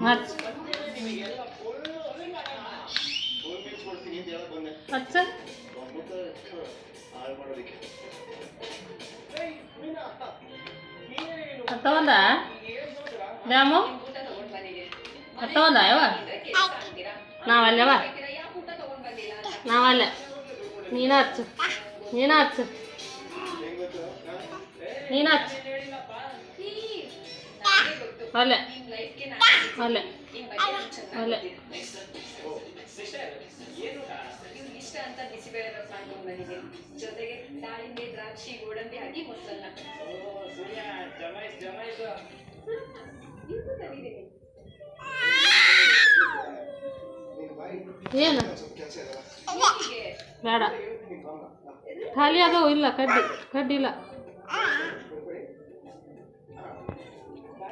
ಹಚ್ಚ ಹಚ್ಚ ಹತ್ತವಂದ ದ್ಯಾಮು ಹತ್ತವಂದ ಯಾವ ನಾವಲ್ಲವ ನಾವಲ್ಲ ನೀನ ಹಚ್ಚು ನೀನ ಹಚ್ಚು ನೀನ ಹಚ್ಚು ಅಲ್ಲೇ ಅಲ್ಲೇ ಅಲ್ಲೇ ಇಷ್ಟ ಅಂತ ಬಿಸಿಬೇಳೆ ರಸ ಮಾಡ್ಕೊಂಡು ನನಗೆ ಜೊತೆಗೆ ದಾಳಿಂಬೆ ದ್ರಾಕ್ಷಿ ಗೋಡಂಬಿ ಹಾಕಿ ಮೊಸರನ್ನ ಏನು ಬೇಡ ಖಾಲಿ ಅದಾವು ಇಲ್ಲ ಕಡ್ಡಿ ಕಡ್ಡಿ ಇಲ್ಲ